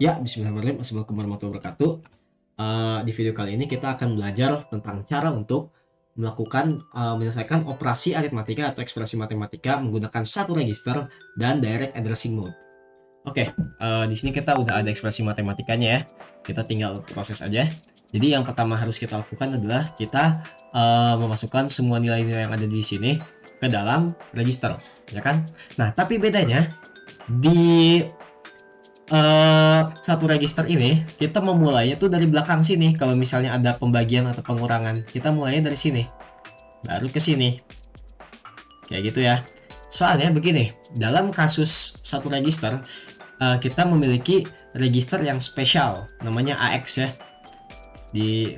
Ya, bismillahirrahmanirrahim. Assalamualaikum warahmatullahi wabarakatuh. Di video kali ini kita akan belajar tentang cara untuk melakukan menyelesaikan operasi aritmatika atau ekspresi matematika menggunakan satu register dan direct addressing mode. Oke, di sini kita udah ada ekspresi matematikanya ya. Kita tinggal proses aja. Jadi yang pertama harus kita lakukan adalah kita memasukkan semua nilai-nilai yang ada di sini ke dalam register, ya kan? Nah, tapi bedanya di satu register ini kita memulainya tuh dari belakang sini. Kalau misalnya ada pembagian atau pengurangan, kita mulainya dari sini baru ke sini, kayak gitu ya. Soalnya begini, dalam kasus satu register kita memiliki register yang spesial namanya AX ya.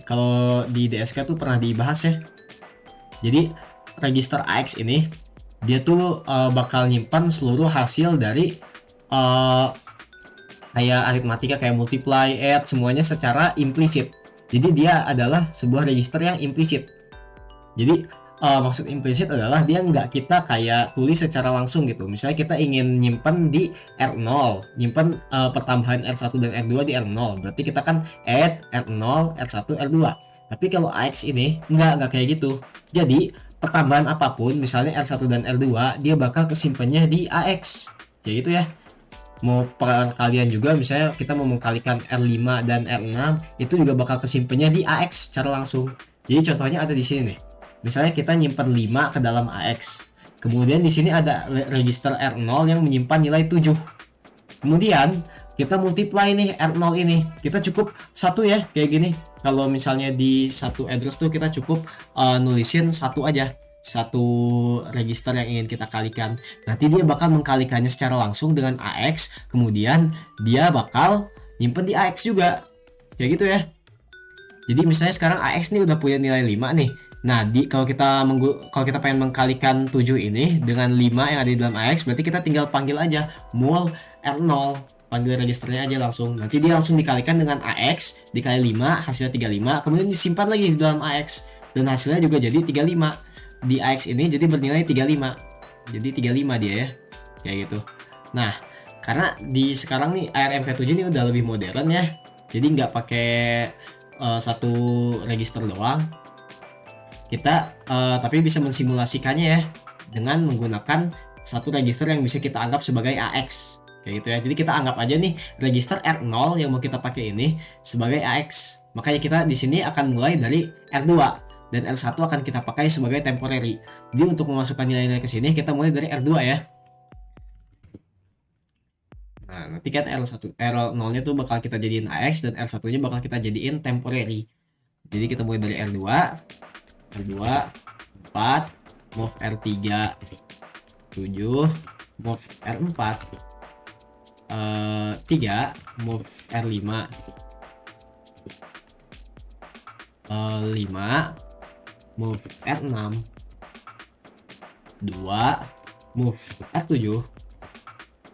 Kalau di DSK tuh pernah dibahas ya. Jadi register AX ini dia tuh bakal nyimpan seluruh hasil dari kayak aritmatika, kayak multiply, add, semuanya secara implisit. Jadi dia adalah sebuah register yang implisit. Jadi maksud implisit adalah dia nggak kita kayak tulis secara langsung gitu. Misalnya kita ingin nyimpan di R0, nyimpan pertambahan R1 dan R2 di R0, berarti kita kan add R0, R1, R2. Tapi kalau AX ini nggak kayak gitu. Jadi pertambahan apapun, misalnya R1 dan R2, dia bakal kesimpannya di AX. Kayak gitu ya. Mau perkalian juga, misalnya kita mau mengkalikan R5 dan R6, itu juga bakal kesimpannya di AX secara langsung. Jadi contohnya ada di sini nih. Misalnya kita nyimpan 5 ke dalam AX. Kemudian di sini ada register R0 yang menyimpan nilai 7. Kemudian kita multiply nih R0 ini. Kita cukup satu ya, kayak gini. Kalau misalnya di satu address tuh kita cukup nulisin satu aja, satu register yang ingin kita kalikan. Nanti dia bakal mengkalikannya secara langsung dengan AX, kemudian dia bakal nyimpen di AX juga, kayak gitu ya. Jadi misalnya sekarang AX nih udah punya nilai 5 nih. Nah, kalau kita pengen mengkalikan 7 ini dengan 5 yang ada di dalam AX, berarti kita tinggal panggil aja mul R0, panggil registernya aja langsung. Nanti dia langsung dikalikan dengan AX dikali 5, hasilnya 35, kemudian disimpan lagi di dalam AX dan hasilnya juga jadi 35. Di AX ini jadi bernilai 35. Jadi 35 dia ya. Kayak gitu. Nah, karena di sekarang nih ARMV7 ini udah lebih modern ya. Jadi nggak pakai satu register doang. Kita tapi bisa mensimulasikannya ya dengan menggunakan satu register yang bisa kita anggap sebagai AX. Kayak gitu ya. Jadi kita anggap aja nih register R0 yang mau kita pakai ini sebagai AX. Makanya kita di sini akan mulai dari R2 dan R1 akan kita pakai sebagai temporary. Jadi untuk memasukkan nilai-nilai ke sini kita mulai dari R2 ya. Nah, nanti kan R0-nya tuh bakal kita jadiin AX dan R1-nya bakal kita jadiin temporary. Jadi kita mulai dari R2, 4, move R3, 7, move R4, 3, move R5, 5, move R6, 2, move R7,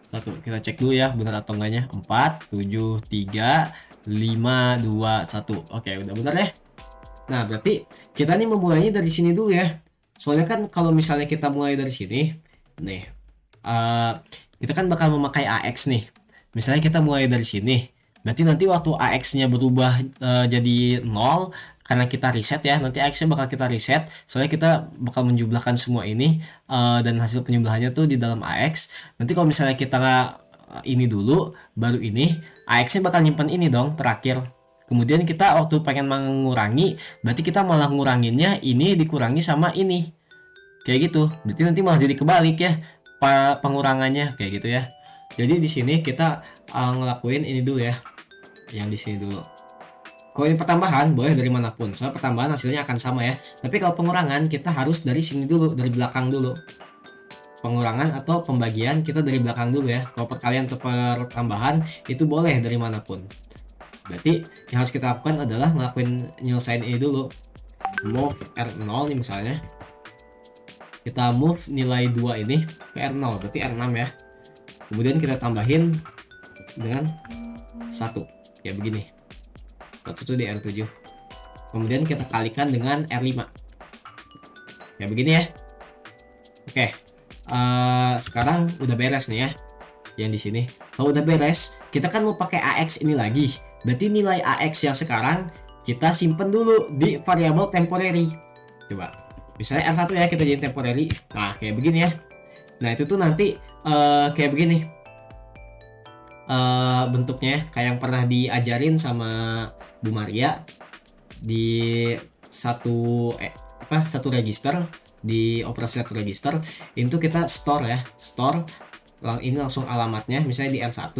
1. Kita cek dulu ya benar atau enggaknya. 4, 7, 3, 5, 2, 1. Oke, udah benar ya. Nah, berarti kita nih memulainya dari sini dulu ya. Soalnya kan kalau misalnya kita mulai dari sini, nih, kita kan bakal memakai AX nih. Misalnya kita mulai dari sini, berarti nanti waktu AX-nya berubah jadi 0, karena kita reset ya, nanti AX-nya bakal kita reset. Soalnya kita bakal menjumlahkan semua ini dan hasil penjumlahannya tuh di dalam AX. Nanti kalau misalnya kita ini dulu, baru ini, AX-nya bakal nyimpan ini dong, terakhir. Kemudian kita waktu pengen mengurangi, berarti kita malah nguranginnya ini dikurangi sama ini. Kayak gitu. Berarti nanti malah jadi kebalik ya pengurangannya, kayak gitu ya. Jadi di sini kita ngelakuin ini dulu ya. Yang di sini dulu. Kalau ini pertambahan boleh dari manapun. Soalnya pertambahan hasilnya akan sama ya. Tapi kalau pengurangan kita harus dari sini dulu, dari belakang dulu. Pengurangan atau pembagian kita dari belakang dulu ya. Kalau perkalian atau pertambahan itu boleh dari manapun. Berarti yang harus kita lakukan adalah ngelakuin nyelesain ini dulu. Move R0 nih misalnya. Kita move nilai 2 ini ke R0, berarti R6 ya. Kemudian kita tambahin dengan 1. Ya begini. 1 itu di R7. Kemudian kita kalikan dengan R5. Ya begini ya. Oke. Sekarang udah beres nih ya. Yang di sini. Kalau udah beres, kita kan mau pakai AX ini lagi. Berarti nilai AX yang sekarang kita simpen dulu di variabel temporary. Coba, misalnya R1 ya, kita jadi temporary. Nah, kayak begini ya. Nah, itu tuh nanti kayak begini bentuknya, kayak yang pernah diajarin sama Bu Maria di satu register, di operasi satu register itu kita store ya, store ini langsung alamatnya misalnya di R1.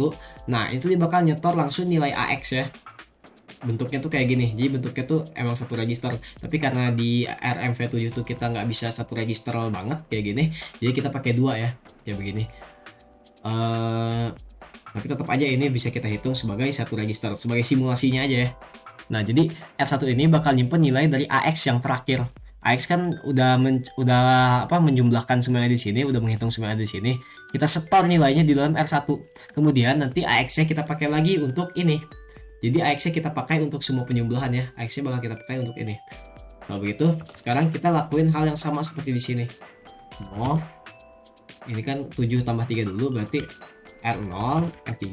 Nah, itu dia bakal nyetor langsung nilai AX ya. Bentuknya tuh kayak gini, jadi bentuknya tuh emang satu register, tapi karena di RMV7 tuh kita nggak bisa satu register banget kayak gini, jadi kita pakai dua ya, kayak begini. Tapi tetap aja ini bisa kita hitung sebagai satu register, sebagai simulasinya aja ya. Nah, jadi R1 ini bakal nyimpen nilai dari AX yang terakhir. AX kan udah menjumlahkan semuanya di sini, udah menghitung semuanya di sini. Kita setor nilainya di dalam R1. Kemudian nanti AX-nya kita pakai lagi untuk ini. Jadi AX-nya kita pakai untuk semua penjumlahan ya. AX-nya bakal kita pakai untuk ini. Kalau begitu, sekarang kita lakuin hal yang sama seperti di sini. Oh, ini kan 7 tambah 3 dulu, berarti R0, R3.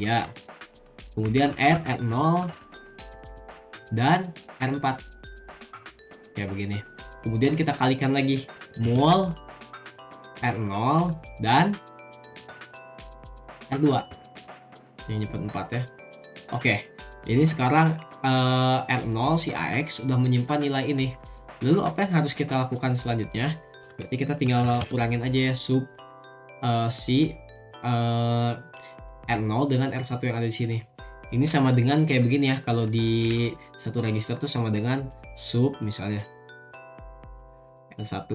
Kemudian R0 dan R4. Kayak begini. Kemudian kita kalikan lagi mol R0 dan R2. Yang nyimpan 4 ya. Oke. Ini sekarang R0 si AX udah menyimpan nilai ini. Lalu apa yang harus kita lakukan selanjutnya? Berarti kita tinggal kurangin aja ya sub si R0 dengan R1 yang ada di sini. Ini sama dengan kayak begini ya, kalau di satu register tuh sama dengan sub misalnya R1.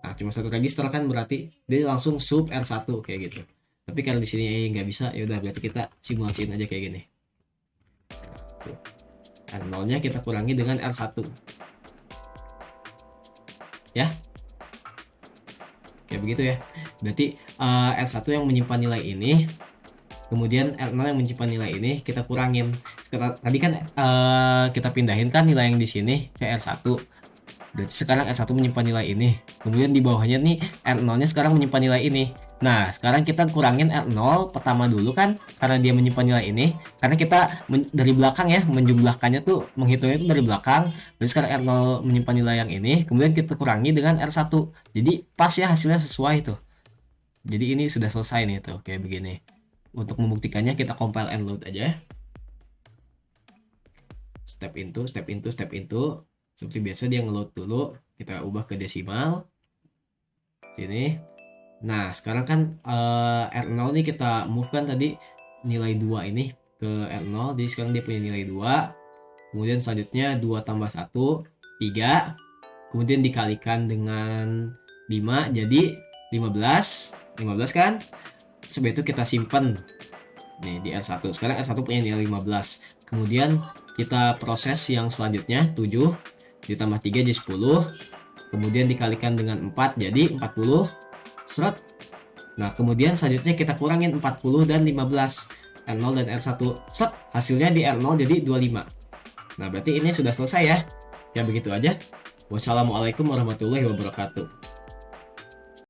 Nah, cuma satu register kan, berarti dia langsung sub R1 kayak gitu. Tapi kalau di sini nggak bisa, ya udah berarti kita simulasiin aja kayak gini. R0-nya kita kurangi dengan R1. Ya. Kayak begitu ya. Berarti R1 yang menyimpan nilai ini, kemudian R0 yang menyimpan nilai ini kita kurangin. Tadi kan kita pindahin kan nilai yang di sini ke R1. Berarti sekarang R1 menyimpan nilai ini. Kemudian di bawahnya nih R0-nya sekarang menyimpan nilai ini. Nah, sekarang kita kurangin R0 pertama dulu kan, karena dia menyimpan nilai ini. Karena kita dari belakang ya, menjumlahkannya tuh, menghitungnya itu dari belakang. Berarti sekarang R0 menyimpan nilai yang ini, kemudian kita kurangi dengan R1. Jadi pas ya, hasilnya sesuai tuh. Jadi ini sudah selesai nih tuh, kayak begini. Untuk membuktikannya kita compile and load aja. Step into. Seperti biasa dia ngeload dulu. Kita ubah ke desimal. Sini. Nah, sekarang kan R0 nih kita move kan tadi nilai 2 ini ke R0. Jadi sekarang dia punya nilai 2. Kemudian selanjutnya 2 tambah 1, 3. Kemudian dikalikan dengan 5, jadi 15. 15 kan? Sebab itu kita simpan nih di R1. Sekarang R1 punya nilai 15. Kemudian kita proses yang selanjutnya 7 ditambah 3 jadi 10. Kemudian dikalikan dengan 4 jadi 40. Seret. Nah, kemudian selanjutnya kita kurangin 40 dan 15. R0 dan R1. Set. Hasilnya di R0 jadi 25. Nah, berarti ini sudah selesai ya. Ya begitu aja. Wassalamualaikum warahmatullahi wabarakatuh.